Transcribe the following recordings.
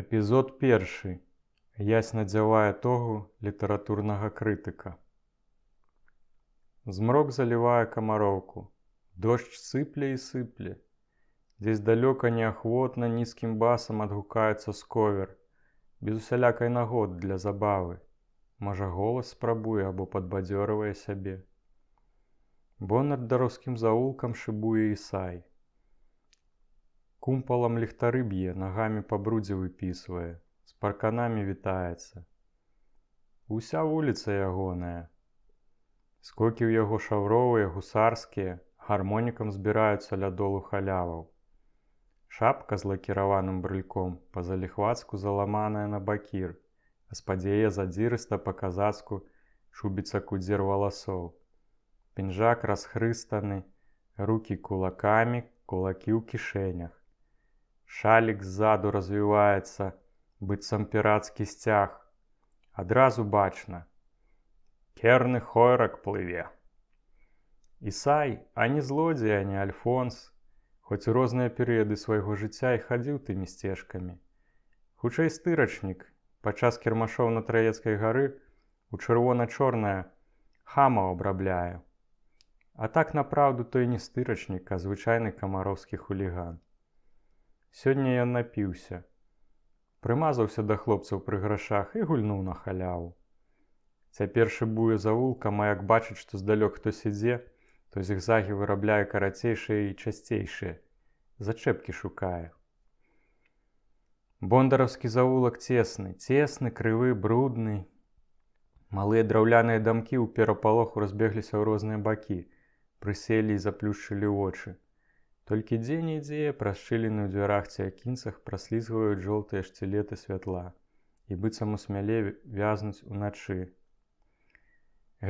Эпізод першы. Ясь надзявае тогу літаратурнага крытыка. Змрок залівае камароўку. Дождж сыпле і сыпле. Дзесь далёка неахвотна нізкім басам адгукаецца сковер, без усялякай нагоды для забавы. Можа, голас спрабуе або падбадзёрвае сябе. Бо над дарослым заулкам шыбуе Ісай. Кумпалам ліхтары б'е, нагамі па брудзе выпісвае, з парканамі вітаецца. Уся вуліца ягоная. Скокі ў яго шаўровыя, гусарскія, гармонікам збіраюцца ля долу халяваў. Шапка з лакіраваным брыльком па-заліхвацку заламаная на бакір, а з-пад яе задзірыста па-казацку шубіцца кудзер валасоў. Пінжак расхрыстаны, рукі кулакамі, кулакі ў кішэнях. Шалік ззаду развіваецца, быццам пірацкі сцяг. Адразу бачна. Керны хойрак плыве. Ісай, а не злодзей, а не Альфонс, хоць у розныя перыяды свайго жыцця і хадзіў тымі сцежкамі. Хутчэй стырачнік, падчас кірмашоў на Траецкай гары у чырвона-чорнае хамаў абрабляе. А так напраўду то і не стырачнік, а звычайны камароўскі хуліган. Сёння ён напіўся. Прымазаўся да хлопцаў пры грашах і гульнуў на халяву. Цяпер шыбуе завулкам, а як бачыць, што здалёк хтось ідзе, то зігзагі вырабляе карацейшыя і часцейшыя. Зачэпкі шукае. Бондараўскі завулак цесны, крывы, брудны. Малыя драўляныя дамкі ў перапалоху разбегліся ў розныя бакі, прыселі і заплюшчылі вочы. Толькі дзе-нідзе праз шчыліны ў дзвярах ці акінцах праслізгваюць жоўтыя шцілеты святла і быццам у смяле вязнуць уначы.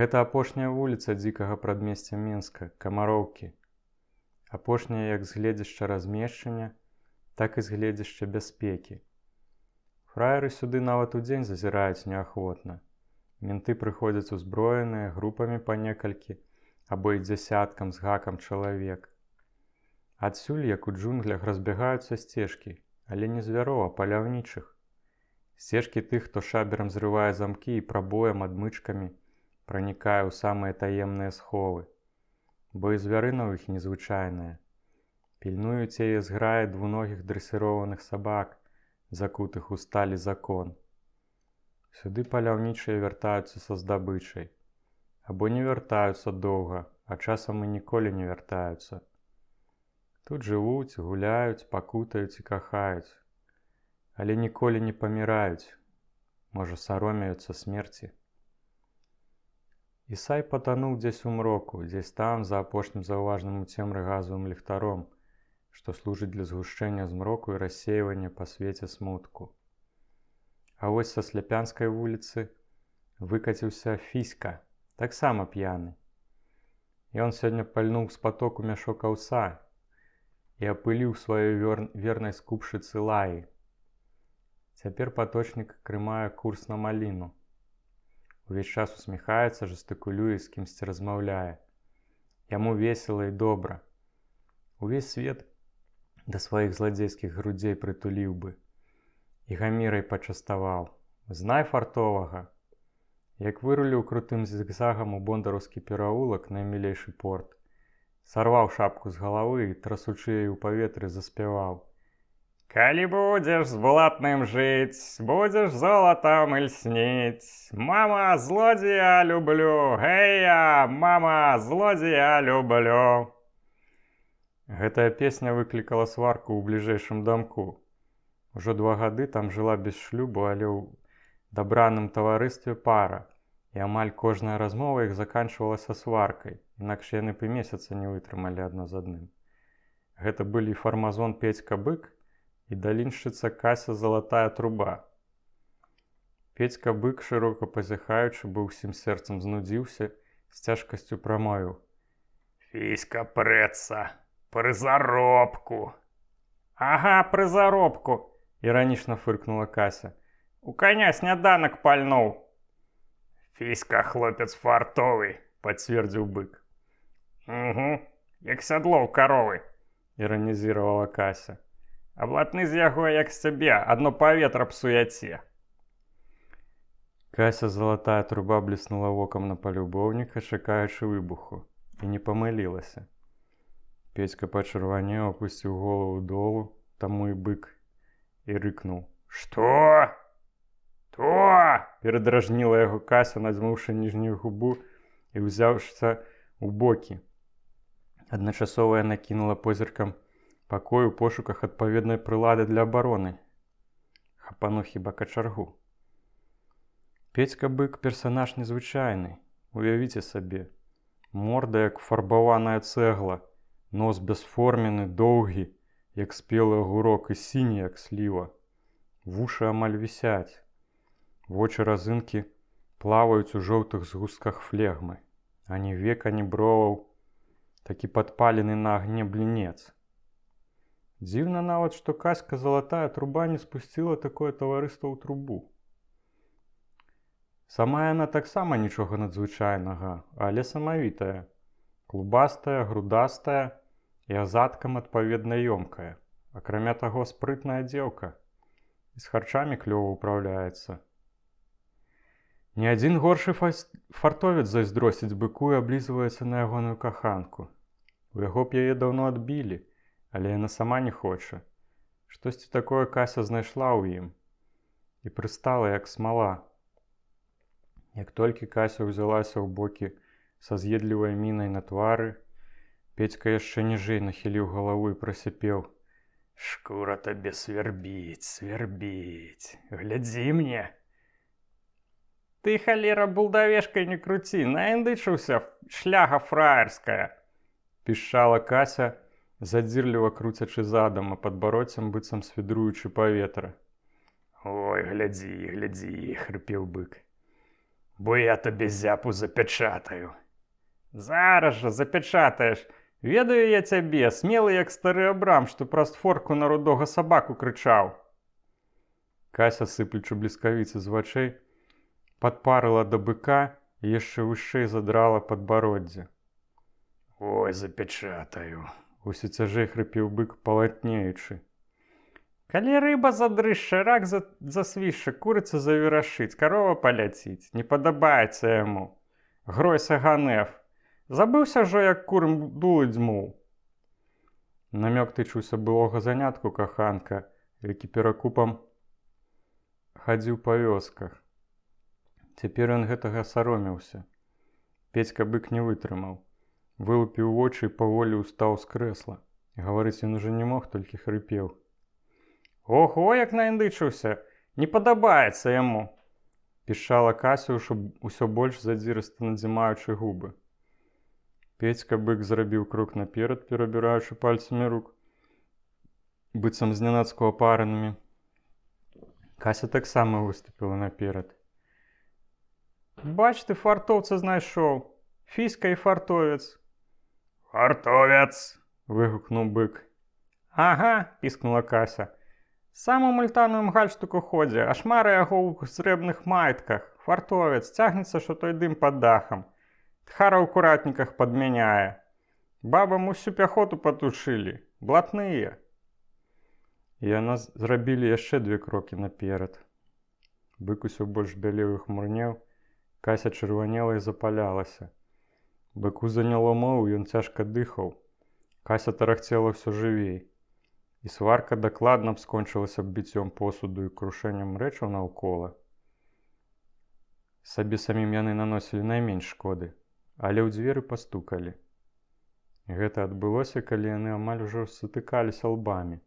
Гэта апошняя вуліца дзікага прадмесця Менска, Камароўкі. Апошняя як з гледзішча размешчання, так і з гледзішча бяспекі. Фраеры сюды нават удзень зазіраюць неахвотна. Менты прыходзяць узброеныя, групамі па некалькі, або і дзясяткам з гакам чалавек. Адсюль, як у джунглях, разбягаюцца сцежкі, але не звяроў, а паляўнічых. Сцежкі тых, хто шаберам зрывае замкі і прабоем адмычкамі пранікае ў самыя таемныя сховы. Бо і звярына ў іх незвычайная. Пільнуюць яе зграі двуногіх дрэсіраваных сабак, закутых у сталі закон. Сюды паляўнічыя вяртаюцца са здабычай. Або не вяртаюцца доўга, а часам і ніколі не вяртаюцца. Тут жывуць, гуляюць, пакутаюць і кахаюць. Але ніколі не паміраюць. Можа, саромеюцца смерці. Ісай патануў дзесь у мроку, дзесь там, за апошнім заўважным у цемры газавым ліхтаром, што служыць для згушчэння змроку і рассейвання па свеце смутку. А вось са Сляпянскай вуліцы выкаціўся Фіська, таксама п'яны. Ён сёння пальнуў з патоку мяшок аўса і апыліў сваёй вернай скупшчыцы Лаі. Цяпер паточнік крымае курс на маліну. Увесь час усміхаецца, жестыкулюе, з кімсьці размаўляе. Яму весела і добра. Увесь свет да сваіх зладзейскіх грудзей прытуліў бы. І гамірай пачаставаў. Знай фартовага. Як выруліў крутым зігзагам у бондараўскі пераулак, наймілейшы порт, сарваў шапку з галавы і, трасучы яе ў паветры, заспяваў. Калі будзеш з булатным жыць, будзеш золатам ільсніць. Мама, злодзея люблю, гэй-я, мама, злодзея люблю. Гэтая песня выклікала сварку ў бліжэйшым дамку. Ужо 2 гады там жыла без шлюбу, але ў дабраным таварыстве пара, і амаль кожная размова іх заканчвалася сваркай, інакш яны б і месяца не вытрымалі адно з адным. Гэта былі фармазон Петька Бык і даліншчыца Кася Залатая Труба. Петька Бык, шырока пазяхаючы, бо ўсім сэрцам знудзіўся, з цяжкасцю прамовіў. Фіська прэцца, пры заробку. Ага, пры заробку, іранічна фыркнула Кася. У каня сняданак пальнуў. Фіська хлопец фартовы, пацвердзіў Бык. Угу, як сядло ў каровы, іранізіравала Кася. А блатны з яго, як з цябе, адно паветра псуяце. Кася залатая труба бліснула вокам на палюбоўніка, чакаючы выбуху, і не памылілася. Петька пачырванеў, опусціў голову долу, таму і бык, і рыкнуў: «Што? То!» Перадражніла яго Кася, надзьмуўшы ніжнюю губу і ўзяўшыся ў бокі. Адначасова яна кінула позіркам пакой у пошуках адпаведнай прылады для абароны. Хапану хіба качаргу. Петька бык персанаж незвычайны. Уявіце сабе. Морда як фарбаваная цэгла, нос бясформены, доўгі, як спелы агурок, і сіні, як сліва. Вушы амаль вісяць. Вочы разынкі плаваюць у жоўтых згустках флегмы. Ані век, ані броваў, такі падпалены на агне блінец. Дзіўна нават, што Каська залатая труба не спусціла такое таварыства ў трубу. Сама яна таксама нічога надзвычайнага, але самавітая. Клубастая, грудастая і азадкам адпаведна ёмкая. Акрамя таго, спрытная дзеўка. І з харчамі клёва ўпраўляецца. Ні адзін горшы фартовец зайздросціць быку і аблізваецца на ягоную каханку. У яго б яе даўно адбілі, але яна сама не хоча. Штосьці такое Кася знайшла ў ім. І прыстала, як смала. Як толькі Кася ўзялася ў бокі са з'едлівай мінай на твары, Петька яшчэ ніжэй нахіліў галаву і прасіпеў: «Шкура табе свербіць, свербіць. Глядзі мне!» «Ты, халера, булдавешкай не круці, наіндычыўся, шляга фраерская!» Пішчала Кася, задзірліва круцячы задам, а падбародцем быццам свідруючы паветра. «Ой, глядзі, глядзі!» – хрыпеў бык. «Бо я табе зяпу запячатаю!» «Зараз жа запячатаеш! Ведаю я цябе, смелы як стары абрам, што праз форку на рудога сабаку крычаў!» Кася, сыплючы бліскавіцы з вачэй, падпарыла да быка і яшчэ вышэй задрала падбароддзе. «Ой, запячатаю!» – усё цяжэй хрыпеў бык, палатнеючы. «Калі рыба задрышча, рак засвішча, курыца заверашыць, карова паляціць, не падабаецца яму. Гройся, Ганеф! Забыўся жо, як курым дулы дзьмуў!» Намёк тычыўся былога занятку каханка, які перакупам хадзіў па вёсках. Цяпер ён гэтага саромеўся. Петька бык не вытрымаў. Вылупіў вочы і паволі ўстаў з крэсла. Гаварыць ён ужо не мог, толькі хрыпеў. «Ого, як наіндычыўся! Не падабаецца яму!» Пішчала Кася, усё больш задзірыста надзімаючы губы. Петька бык зрабіў крок наперад, перабіраючы пальцамі рук, быццам знянацку апаранымі. Кася таксама выступіла наперад. «Бач, ты фартоўца знайшоў! Фіська і фартовец!» «Фартовец!» – выгукнуў бык. «Ага!» – піскнула Кася. «Сам у мультаным гальштуку ходзе, а шмара яго ў срэбных майтках. Фартовец, цягнецца, што той дым пад дахам. Тхара ў куратніках падмяняе. Бабам усю пяхоту патушылі. Блатныя!» І яна зрабілі яшчэ 2 крокі наперад. Бык усё больш бялеў і хмурнеў. Кася чырванела і запалялася. Быку заняло мову, ён цяжка дыхаў. Кася тарахцела ўсё жывей. І сварка дакладна б скончылася біццём посуду і крушэннем рэчаў наўкола. Сабе самім яны наносілі найменш шкоды, але ў дзверы пастукалі. Гэта адбылося, калі яны амаль ужо сутыкаліся лбамі.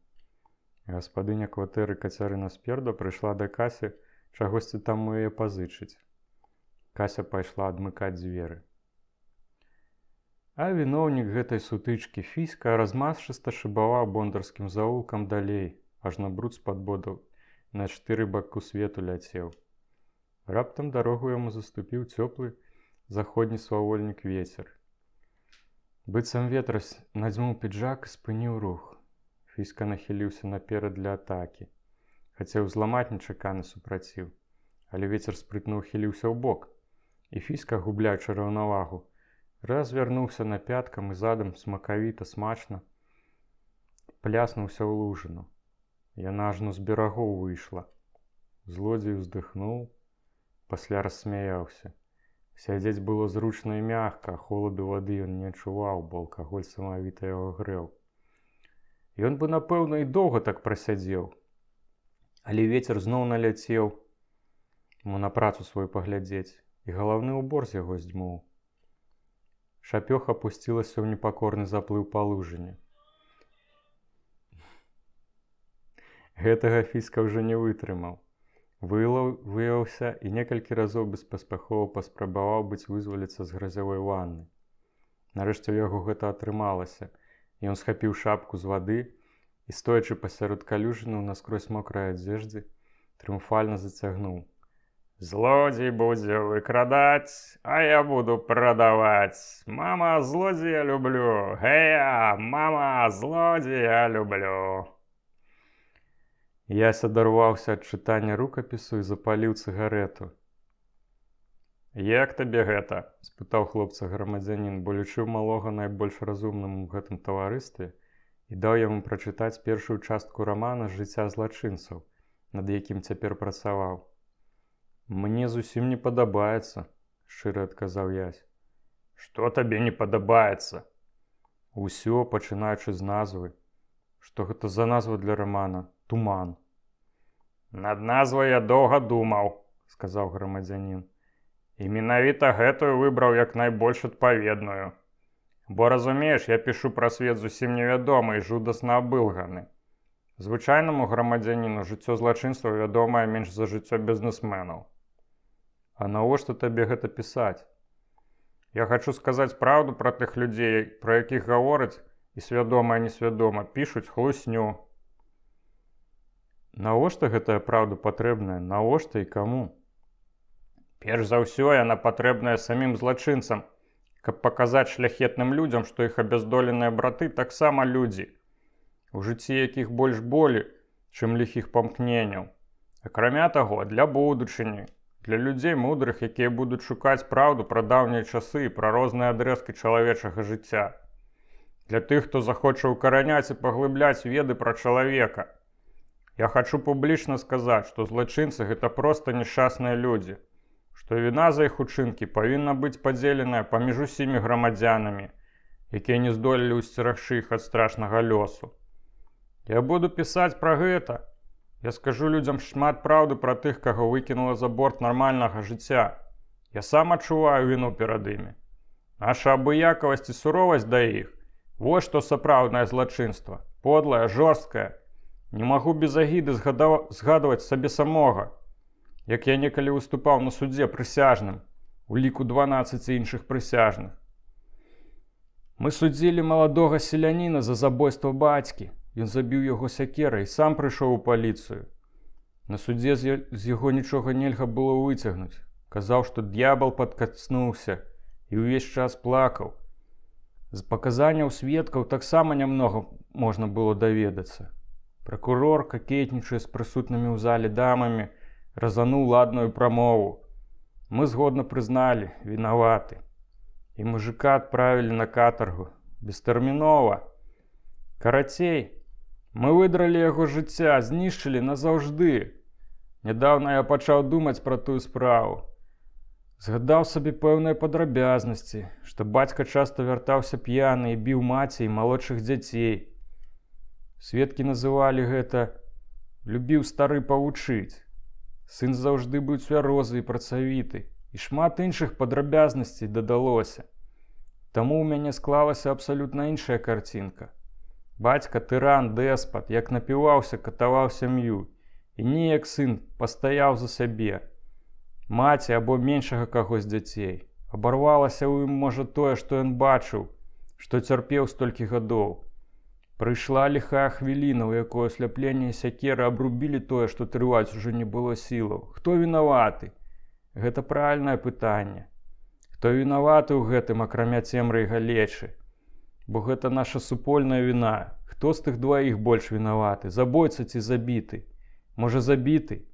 Гаспадыня кватэры Кацярына Сперда прыйшла да Касі чагосьці там у яе пазычыць. Кася пайшла адмыкаць дзверы. А віноўнік гэтай сутычкі, Фіська, размашыста шыбаваў бондарскім заулкам далей, аж на бруд з-пад бодаў на 4 баку свету ляцеў. Раптам дарогу яму заступіў цёплы заходні свавольнік вецер. Быццам ветра надзьмуў піджак і спыніў рух. Фіська нахіліўся наперад для атакі. Хацеў зламаць нечаканы супраціў, але вецер спрытна ўхіліўся ў бок, і Фіська, губляючы раўнавагу, развярнуўся на пяткам і задам смакавіта, смачна пляснуўся ў лужыну. Яна ажно з берагоў выйшла. Злодзей уздыхнуў, пасля рассмяяўся. Сядзець было зручна і мякка, а холаду вады ён не адчуваў, бо алкаголь самавіта яго грэў. Ён бы, напэўна, і доўга так прасядзеў. Але вецер зноў наляцеў, ему на працу свою паглядзець, і галаўны ўбор з яго здзьмуў. Шапёх апусцілася ў непакорны заплыў па лужыне. Гэтага Фіска ўжо не вытрымаў. Выяўся і некалькі разоў беспаспяхова паспрабаваў быць вызваліцца з гразявой ванны. Нарэшце ў яго гэта атрымалася. Ён схапіў шапку з вады і, стоячы пасярод калюжыны ў наскрозь мокрай адзеждзе, трыумфальна зацягнуў. «Злодзей будзе выкрадаць, а я буду прадаваць. Мама, злодзея люблю! Гея, мама, злодзея люблю!» Ясь адарваўся ад чытання рукапісу і запаліў цыгарэту. «Як табе гэта?» – спытаў хлопца грамадзянін, бо лічыў малога найбольш разумным у гэтым таварыстве і даў яму прачытаць першую частку рамана «Жыцця злачынцаў», над якім цяпер працаваў. «Мне зусім не падабаецца», – шчыра адказаў Ясь. «Што табе не падабаецца?» «Усё, пачынаючы з назвы. Што гэта за назва для рамана? Туман». «Над назвай я доўга думаў», – сказаў грамадзянін. «І менавіта гэтую выбраў як найбольш адпаведную. Бо, разумееш, я пішу пра свет зусім невядомы і жудасна абылганы. Звычайнаму грамадзяніну жыццё злачынства вядомае менш за жыццё бізнесменаў». «А навошта табе гэта пісаць?» «Я хачу сказаць праўду пра тых людзей, пра якіх гавораць, і свядома і несвядома пішуць хлусню». «Навошта гэтая праўда патрэбная? Навошта і каму?» «Перш за ўсё яна патрэбная самім злачынцам, каб паказаць шляхетным людзям, што іх абяздоленыя браты таксама людзі, у жыцці якіх больш болі, чым ліхіх памкненняў. Акрамя таго, для будучыні, для людзей мудрых, якія будуць шукаць праўду пра даўнія часы і пра розныя адрэзкі чалавечага жыцця. Для тых, хто захоча ўкараняць і паглыбляць веды пра чалавека. Я хачу публічна сказаць, што злачынцы – гэта проста няшчасныя людзі, што віна за іх учынкі павінна быць падзеленая паміж усімі грамадзянамі, якія не здолелі ўсцерагчы іх ад страшнага лёсу. Я буду пісаць пра гэта. Я скажу людзям шмат праўды пра тых, каго выкінула за борт нармальнага жыцця. Я сам адчуваю віну перад імі. Наша абыякавасць і суровасць да іх – вось што сапраўднае злачынства, подлае, жорсткае. Не магу без агіды згадваць сабе самога, як я некалі выступаў на судзе прысяжным, у ліку 12 іншых прысяжных. Мы судзілі маладога селяніна за забойства бацькі. Ён забіў яго сякерай і сам прыйшоў у паліцыю. На судзе з яго нічога нельга было выцягнуць. Казаў, што д'ябал падкацнуўся і ўвесь час плакаў. З паказанняў сведкаў таксама нямнога можна было даведацца. Пракурор, какетнічае з прысутнымі ў зале дамамі, разануў ладную прамову. Мы згодна прызналі, вінаваты. І мужика адправілі на катаргу. Бестэрмінова. Карацей, мы выдралі яго жыцця, знішчылі назаўжды. Нядаўна я пачаў думаць пра тую справу. Згадаў сабе пэўныя падрабязнасці, што бацька часта вяртаўся п'яны і біў маці і малодшых дзяцей. Сведкі называлі гэта «любіў стары павучыць». Сын заўжды быў цвярозы і працавіты, і шмат іншых падрабязнасцей дадалося. Таму ў мяне склалася абсалютна іншая карцінка. Бацька тыран, дэспат, як напіваўся, катаваў сям'ю, і неяк сын пастаяў за сябе. Маці або меншага каго з дзяцей. Абарвалася ў ім, можа, тое, што ён бачыў, што цярпеў столькі гадоў. Прыйшла ліхая хвіліна, у якой асляпленне і сякеры абрубілі тое, што трываць ужо не было сілаў. Хто вінаваты? Гэта правільнае пытанне. Хто вінаваты ў гэтым, акрамя цемры і галечы? Бо гэта наша супольная віна. Хто з тых дваіх больш вінаваты? Забойца ці забіты? Можа, забіты?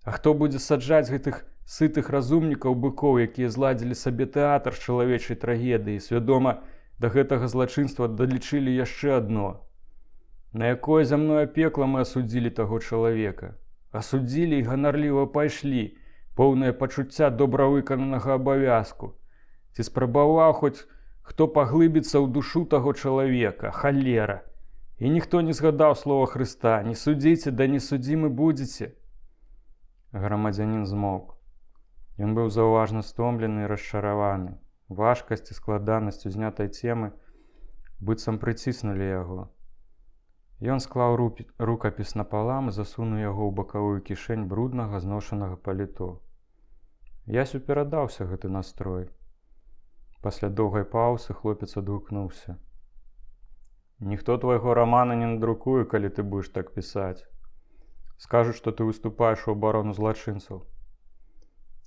А хто будзе саджаць гэтых сытых разумнікаў быкоў, якія зладзілі сабе тэатр з чалавечай трагедыі, свядома, да гэтага злачынства далічылі яшчэ адно? На якое зямное пекла мы асудзілі таго чалавека. Асудзілі і ганарліва пайшлі, поўнае пачуцця добравыкананага абавязку. Ці спрабаваў хоць хто паглыбіцца ў душу таго чалавека, халера. І ніхто не згадаў слова Хрыста: «Не судзіце, да не судзімы будзеце». Грамадзянін змоўк. Ён быў заўважна стомлены і расчараваны. Важкасць і складанасць узнятай темы быццам прыціснулі яго. Ён склаў рукапіс напалам і засунуў яго ў бакавую кішэнь бруднага зношанага паліто. Ясю перадаўся гэты настрой. Пасля доўгай паўзы хлопец адгукнуўся: «Ніхто твайго рамана не надрукуе, калі ты будзеш так пісаць. Скажуць, што ты выступаеш у абарону злачынцаў».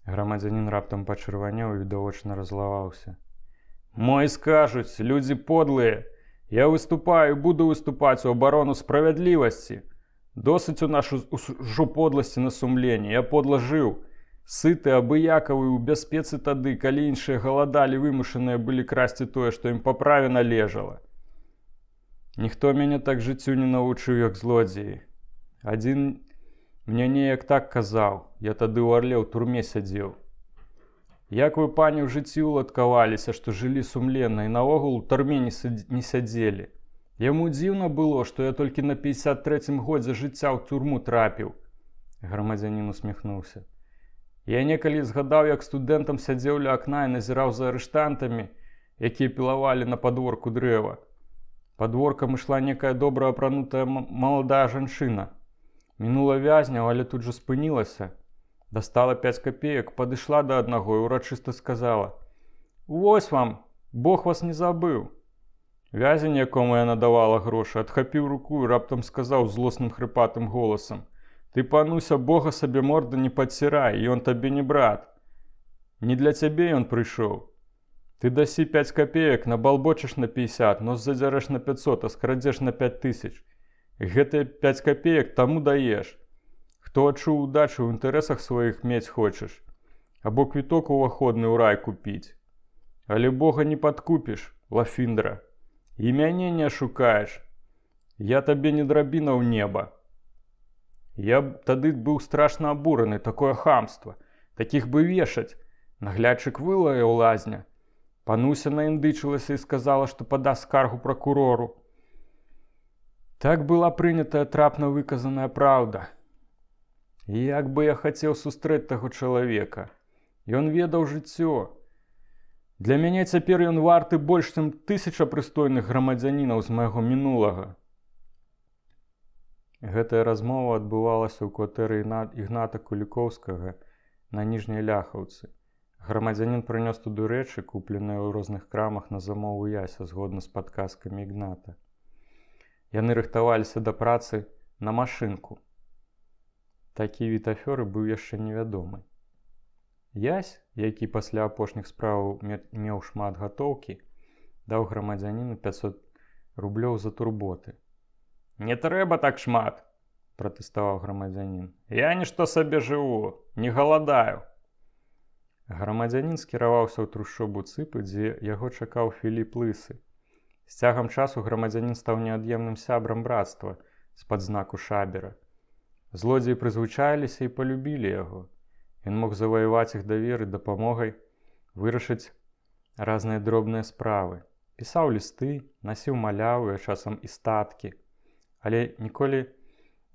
Грамадзянін раптам пачырванеў і відавочна раззлаваўся. «Мо і скажуць, людзі подлыя. Я выступаю і буду выступаць у абарону справядлівасці. Досыць у нашу ўжо подласці на сумленні. Я подла жыў, сыты, абыякавы, у бяспецы тады, калі іншыя галадалі, вымушаныя былі красці тое, што ім па праве належала. Ніхто мяне так жыццю не навучыў, як злодзеі. Адзін мне неяк так казаў, я тады ў Арле ў турме сядзеў. Як вы, пані, ў жыцці уладкаваліся, што жылі сумленна і наогул у турме не сядзелі? Яму дзіўна было, што я толькі на 53-м годзе жыцця ў турму трапіў». Грамадзянін усміхнуўся. «Я некалі згадаў, як студэнтам сядзеў ля акна і назіраў за арыштантамі, якія пілавалі на падворку дрэва. Падворкам ішла некая добра апранутая маладая жанчына. Мінула вязняў, але тут жа спынілася. Дастала 5 копеек, падышла да аднаго і урачыста сказала: «Вось вам, Бог вас не забыў». Вязень, якому яна давала грошы, адхапіў руку і раптам сказаў злосным хрыпатым голасам: «Ты, пануся, Бога сабе морды не падцірай, ён табе не брат. Не для цябе ён прыйшоў. Ты дасі 5 копеек, набалбочыш на 50, нос задзярэш на 500, а скрадзеш на 5000. Гэтыя 5 копеек таму даеш, хто адчуў удачу ў інтарэсах сваіх мець хочаш, або квіток уваходны ў рай купіць. Але Бога не падкупіш, лафіндра, і мяне не ашукаеш. Я табе не драбіна ў неба». Я б тады быў страшна абураны, такое хамства. Такіх бы вешаць. Наглядчык вылаяў лазня. Пануся наіндычылася і сказала, што падаст скаргу пракурору. Так была прынятая трапна выказаная праўда. І як бы я хацеў сустрэць таго чалавека. Ён ведаў жыццё. Для мяне цяпер ён варты больш, чым 1000 прыстойных грамадзянінаў з майго мінулага». Гэтая размова адбывалася ў кватэры Ігната Кулікоўскага на Ніжняй Ляхаўцы. Грамадзянін прынёс туды рэчы, купленыя ў розных крамах на замову Яся, згодна з падказкамі Ігната. Яны рыхтаваліся да працы на машынку. Такі від афёры быў яшчэ невядомы. Ясь, які пасля апошніх справаў меў шмат гатоўкі, даў грамадзяніну 500 рублёў за турботы. «Не трэба так шмат», – пратэставаў грамадзянін. «Я нішто сабе жыву, не галадаю». Грамадзянін скіраваўся ў трушчобу Цыпы, дзе яго чакаў Філіп Лысы. З цягам часу грамадзянін стаў неад'емным сябрам брацтва з-пад знаку Шабера. Злодзеі прызвычаіліся і палюбілі яго. Ён мог заваяваць іх давер і дапамогай вырашыць разныя дробныя справы. Пісаў лісты, насіў малявы, а часам і статкі. Але ніколі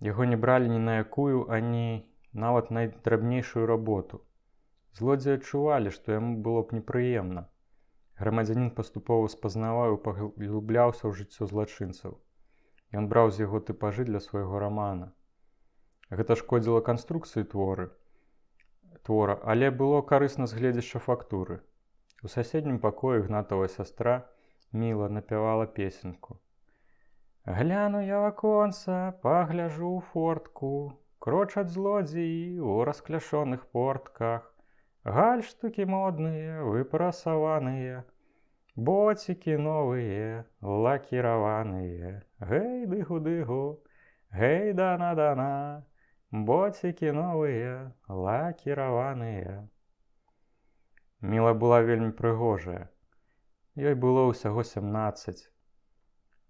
яго не бралі ні на якую, ані нават найдрабнейшую работу. Злодзеі адчувалі, што яму было б непрыемна. Грамадзянін паступова спазнаваў і паглыбляўся ў жыццё злачынцаў. Ён браў з яго тыпажы для свайго рамана. Гэта шкодзіла канструкцыі твора, але было карысна з гледзяча фактуры. У суседнім пакоі Ігнатава сястра Міла напявала песенку. «Гляну я в оконца, погляжу ў фортку, крочаць злодзеі ў раскляшоных портках. Гальштукі модныя, выпрасаваныя, боцікі новыя, лакіраваныя. Гэй, дыгу-дыгу, гэй, дана-дана, боцікі новыя, лакіраваныя». Міла была вельмі прыгожая. Ёй было ўсяго 17.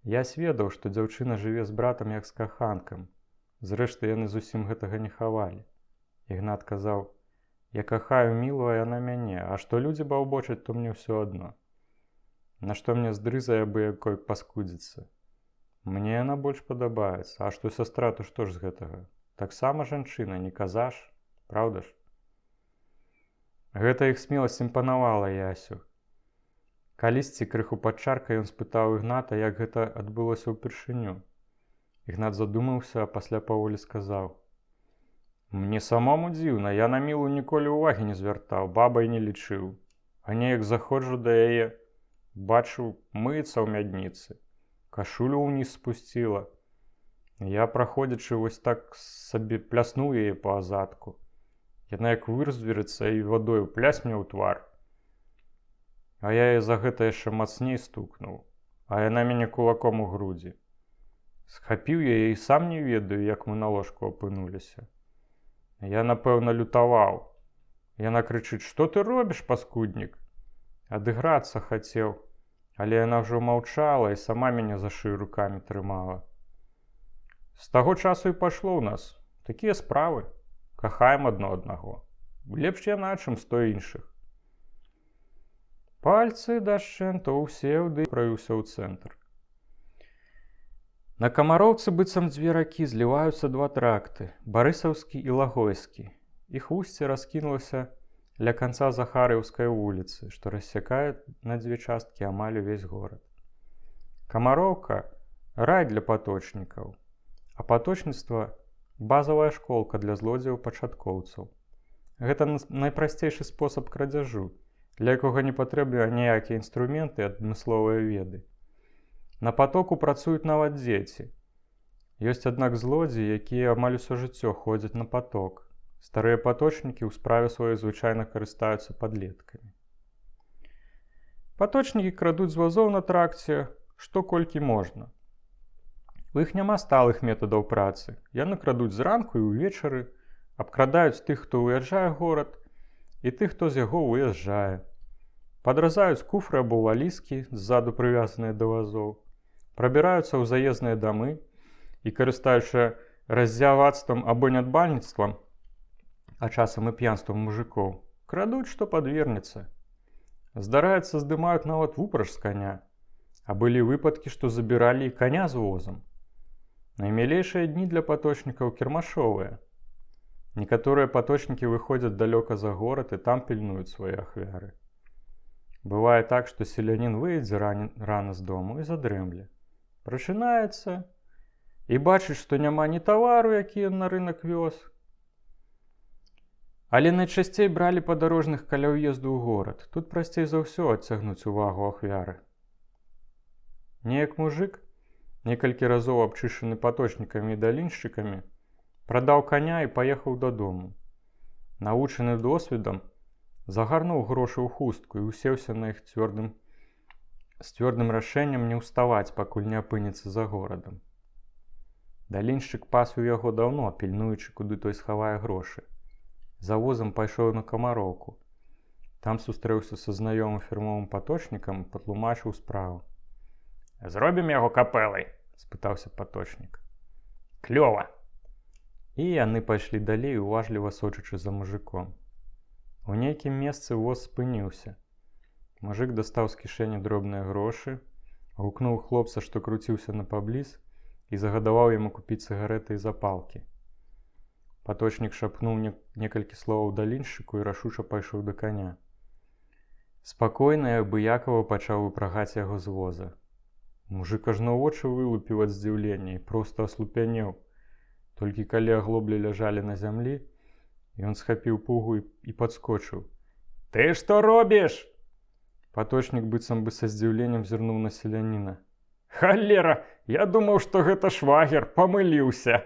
Ясь ведаў, што дзяўчына жыве з братам як з каханкам. Зрэшты, яны зусім гэтага не хавалі. Ігнат казаў: «Я кахаю Мілу, а яна мяне, а што людзі баўбочаць, то мне ўсё адно. Нашто мне здрыза абы-якой паскудзіцца? Мне яна больш падабаецца, а што сястра, то што ж з гэтага? Таксама жанчына, не казаш, праўда ж?» Гэта іх смеласць імпанавала Ясю. Калісьці крыху падчаркай ён спытаў Ігната, як гэта адбылося ўпершыню. Ігнат задумаўся, а пасля паволі сказаў: «Мне самому дзіўна, я на Мілу ніколі ўвагі не звяртаў, бабай не лічыў. А неяк заходжу да яе, бачу, мыецца ў мядніцы, кашулю ўніз спусціла. Я, праходзячы, вось так сабе пляснуў яе па азадку. Яна як вырзверыцца і вадою плясь мне ў твар. А я яе за гэта яшчэ мацней стукнуў, а яна мяне кулаком у грудзі. Схапіў яе і сам не ведаю, як мы на ложку апынуліся. Я, напэўна, лютаваў. Яна крычыць: «Што ты робіш, паскуднік?» Адыграцца хацеў, але яна ўжо маўчала і сама мяне за шыю рукамі трымала. З таго часу і пашло ў нас. Такія справы. Кахаем адно аднаго. Лепш яна, чым 100 іншых. Пальцы дашчэнту ўсеў ды правіўся ў цэнтр. На Камароўцы быццам дзве ракі зліваюцца два тракты – Барысаўскі і Лагойскі. Іх вусце раскінулася ля канца Захарыўскай вуліцы, што рассякае на дзве часткі амаль увесь горад. Камароўка – рай для паточнікаў, а паточніцтва – базавая школка для злодзеяў-пачаткоўцаў. Гэта найпрасцейшы спосаб крадзяжу, для якога не патрэбны ніякія інструменты і адмысловыя веды. На патоку працуюць нават дзеці. Ёсць, аднак, злодзеі, якія амаль усё жыццё ходзяць на паток. Старыя паточнікі ў справе сваёй звычайна карыстаюцца падлеткамі. Паточнікі крадуць з вазоў на тракце, што колькі можна. У іх няма сталых метадаў працы. Яны крадуць зранку і ўвечары, абкрадаюць тых, хто ўязджае ў горад, і тых, хто з яго ўязджае. Падразаюць куфры або валізкі, ззаду прывязаныя да вазоў, прабіраюцца ў заездныя дамы і, карыстаючы раздзявацтвам або нядбальніцтвам, а часам і п'янствам мужикоў, крадуць, што падвернецца. Здараецца, здымаюць нават вупраж з каня, а былі выпадкі, што забіралі і каня з возам. Наймілейшыя дні для паточнікаў кірмашовыя. Некаторыя паточнікі выходзяць далёка за горад і там пільнуюць свае ахвяры. Бывае так, што селянін выйдзе рана з дому і задрэмле. Прачынаецца і бачыць, што няма ні тавару, які ён на рынак вёз. Але найчасцей бралі падарожных каля ўезду ў горад. Тут прасцей за ўсё адцягнуць увагу ахвяры. Неяк мужык, некалькі разоў абчышчаны паточнікамі і даліншчыкамі, прадаў каня і паехаў дадому. Навучаны досведам, загарнуў грошы ў хустку і усеўся на іх з цвёрдым рашэннем не ўставаць, пакуль не апынецца за горадам. Даліншчык пас у яго даўно, пільнуючы, куды той схавае грошы. За возам пайшоў на Камароўку. Там сустрэўся са знаёмым фірмовым паточнікам і патлумачыў справу. «Зробім яго капэлай?» – спытаўся паточнік. «Клёва!» І яны пайшлі далей, уважліва сочачы за мужиком. У нейкім месцы воз спыніўся. Мужик дастаў з кішэні дробныя грошы, гукнуў хлопца, што круціўся напабліз, і загадаваў яму купіць цыгарэты і запалкі. Паточнік шапнуў некалькі словаў даліншчыку і рашуча пайшоў да каня. Спакойна і абыякава пачаў выпрагаць яго з воза. Мужик ажно вочы вылупіў ад здзіўлення і проста аслупянеў. Толькі калі аглоблі ляжалі на зямлі, ён схапіў пугу і падскочыў. «Ты што робіш?» Паточнік быццам бы са здзіўленнем зірнуў на селяніна. «Халера! Я думаў, што гэта швагер, памыліўся!»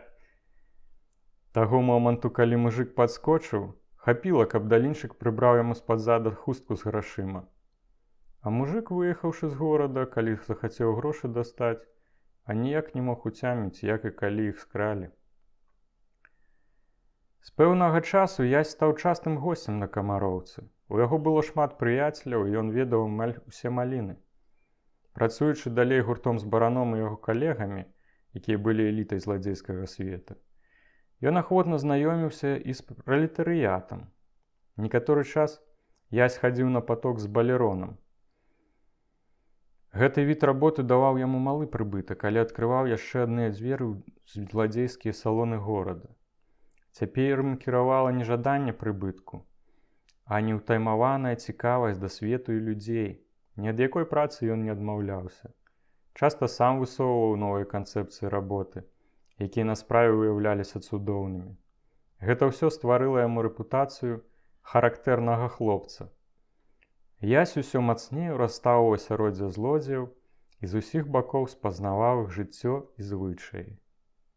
Таго моманту, калі мужик падскочыў, хапіла, каб далінчык прыбраў яму з-пад зада хустку з грашыма. А мужик, выехаўшы з горада, калі захацеў грошы дастаць, а ніяк не мог уцяміць, як і калі іх скралі. З пэўнага часу Ясь стаў частым госцем на Камароўцы. У яго было шмат прыяцеляў, і ён ведаў амаль усе маліны. Працуючы далей гуртом з бараном і яго калегамі, якія былі элітай зладзейскага света, ён ахвотна знаёміўся і з пралетарыятам. Некаторы час Ясь хадзіў на паток з балеронам. Гэты від работы даваў яму малы прыбытак, але адкрываў яшчэ адныя дзверы ў зладзейскія салоны горада. Цяпер ім кіравала не жаданне прыбытку, а неўтаймаваная цікавасць да свету і людзей. Ні ад якой працы ён не адмаўляўся. Часта сам высоўваў новыя канцэпцыі работы, якія на справе выяўляліся цудоўнымі. Гэта ўсё стварыла яму рэпутацыю характэрнага хлопца. Ясь усё мацней урастаў у асяроддзе злодзеяў і з усіх бакоў спазнаваў іх жыццё і звычаі.